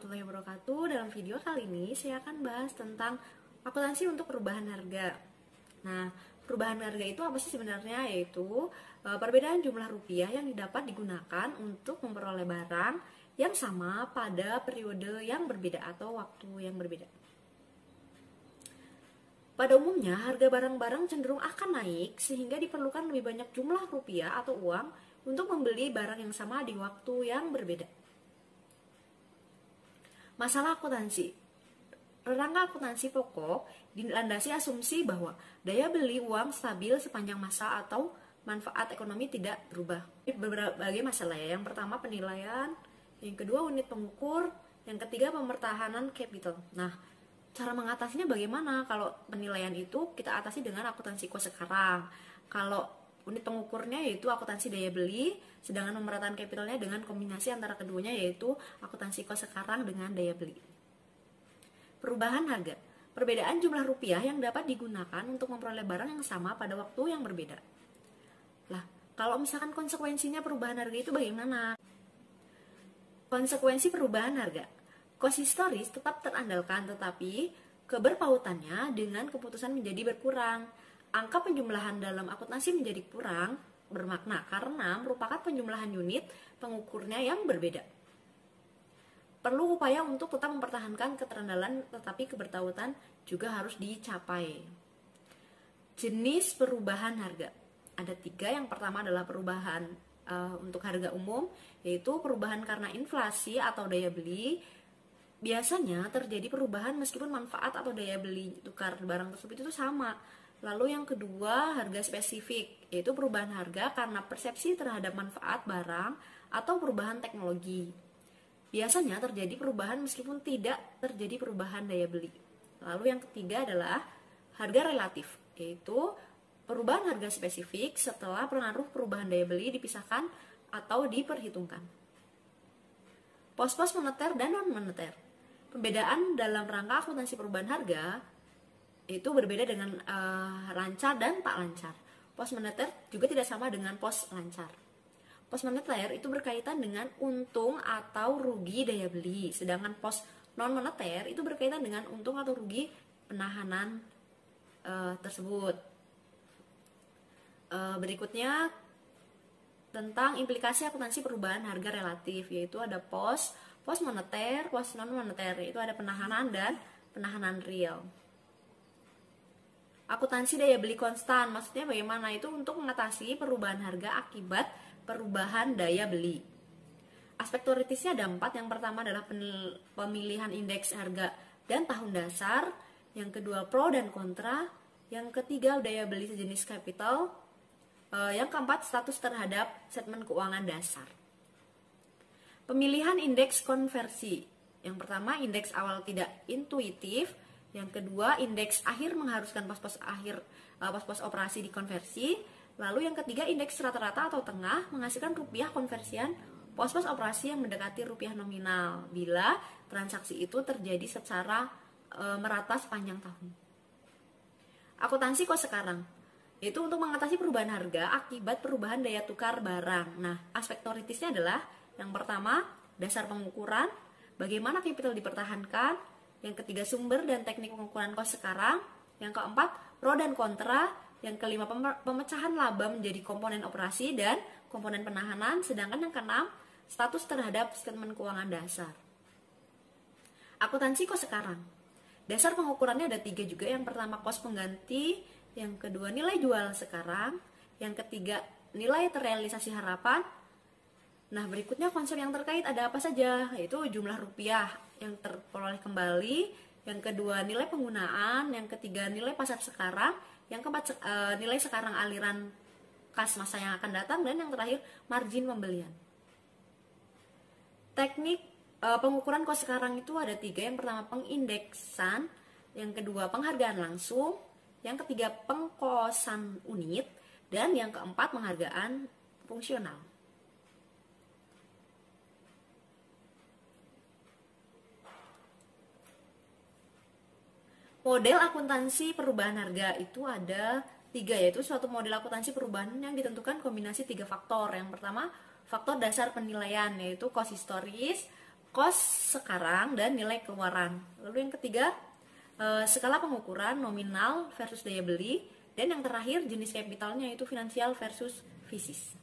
warahmatullahi wabarakatuh. Dalam video kali ini saya akan bahas tentang akuntansi untuk perubahan harga. Nah, perubahan harga itu apa sih sebenarnya? Yaitu perbedaan jumlah rupiah yang dapat digunakan untuk memperoleh barang yang sama pada periode yang berbeda atau waktu yang berbeda. Pada umumnya, harga barang-barang cenderung akan naik sehingga diperlukan lebih banyak jumlah rupiah atau uang untuk membeli barang yang sama di waktu yang berbeda. Masalah akuntansi. Rangka akuntansi pokok dilandasi asumsi bahwa daya beli uang stabil sepanjang masa atau manfaat ekonomi tidak berubah. Berbagai masalah ya. Yang pertama penilaian, yang kedua unit pengukur, yang ketiga pemertahanan capital. Nah, cara mengatasinya bagaimana? Kalau penilaian itu kita atasi dengan akuntansi kos sekarang. Kalau unit pengukurnya yaitu akuntansi daya beli, sedangkan pemerataan kapitalnya dengan kombinasi antara keduanya yaitu akuntansi kos sekarang dengan daya beli. Perubahan harga. Perbedaan jumlah rupiah yang dapat digunakan untuk memperoleh barang yang sama pada waktu yang berbeda. Lah, kalau misalkan konsekuensinya perubahan harga itu bagaimana? Konsekuensi perubahan harga. Kos historis tetap terandalkan, tetapi keberpautannya dengan keputusan menjadi berkurang. Angka penjumlahan dalam akuntansi menjadi kurang bermakna karena merupakan penjumlahan unit pengukurnya yang berbeda. Perlu upaya untuk tetap mempertahankan keterandalan, tetapi kebertautan juga harus dicapai. Jenis perubahan harga. Ada 3, yang pertama adalah perubahan untuk harga umum, yaitu perubahan karena inflasi atau daya beli. Biasanya terjadi perubahan meskipun manfaat atau daya beli tukar barang tersebut itu sama. Lalu yang kedua, harga spesifik, yaitu perubahan harga karena persepsi terhadap manfaat barang atau perubahan teknologi. Biasanya terjadi perubahan meskipun tidak terjadi perubahan daya beli. Lalu yang ketiga adalah harga relatif, yaitu perubahan harga spesifik setelah pengaruh perubahan daya beli dipisahkan atau diperhitungkan. Pos-pos moneter dan non-moneter. Pembedaan dalam rangka akuntansi perubahan harga itu berbeda dengan lancar dan tak lancar. Pos moneter juga tidak sama dengan pos lancar. Pos moneter itu berkaitan dengan untung atau rugi daya beli, sedangkan pos non moneter itu berkaitan dengan untung atau rugi penahanan tersebut. Berikutnya tentang implikasi akuntansi perubahan harga relatif, yaitu ada pos moneter, pos non moneter, itu ada penahanan dan penahanan real. Akuntansi daya beli konstan, maksudnya bagaimana? Itu untuk mengatasi perubahan harga akibat perubahan daya beli. Aspek teoritisnya ada 4. Yang pertama adalah pemilihan indeks harga dan tahun dasar. Yang kedua pro dan kontra. Yang ketiga daya beli sejenis kapital. Yang keempat status terhadap statement keuangan dasar. Pemilihan indeks konversi. Yang pertama indeks awal tidak intuitif. Yang kedua, indeks akhir mengharuskan pos-pos operasi dikonversi. Lalu yang ketiga, indeks rata-rata atau tengah menghasilkan rupiah konversian pos-pos operasi yang mendekati rupiah nominal bila transaksi itu terjadi secara merata sepanjang tahun. Akuntansi kos sekarang, yaitu untuk mengatasi perubahan harga akibat perubahan daya tukar barang. Nah, aspek teoritisnya adalah yang pertama, dasar pengukuran, bagaimana kapital dipertahankan. Yang ketiga, sumber dan teknik pengukuran kos sekarang. Yang keempat, pro dan kontra. Yang kelima, pemecahan laba menjadi komponen operasi dan komponen penahanan. Sedangkan yang keenam, status terhadap statement keuangan dasar. Akuntansi kos sekarang. Dasar pengukurannya ada 3 juga. Yang pertama, kos pengganti. Yang kedua, nilai jual sekarang. Yang ketiga, nilai terrealisasi harapan. Nah, berikutnya konsep yang terkait ada apa saja, yaitu jumlah rupiah yang terperoleh kembali, yang kedua nilai penggunaan, yang ketiga nilai pasar sekarang, yang keempat nilai sekarang aliran kas masa yang akan datang, dan yang terakhir margin pembelian. Teknik pengukuran kos sekarang itu ada 3. Yang pertama pengindeksan, yang kedua penghargaan langsung, yang ketiga pengkosan unit, dan yang keempat penghargaan fungsional. Model akuntansi perubahan harga itu ada 3, yaitu suatu model akuntansi perubahan yang ditentukan kombinasi 3 faktor. Yang pertama, faktor dasar penilaian, yaitu kos historis, cost sekarang dan nilai keluaran. Lalu yang ketiga, skala pengukuran nominal versus daya beli, dan yang terakhir jenis kapitalnya itu finansial versus fisis.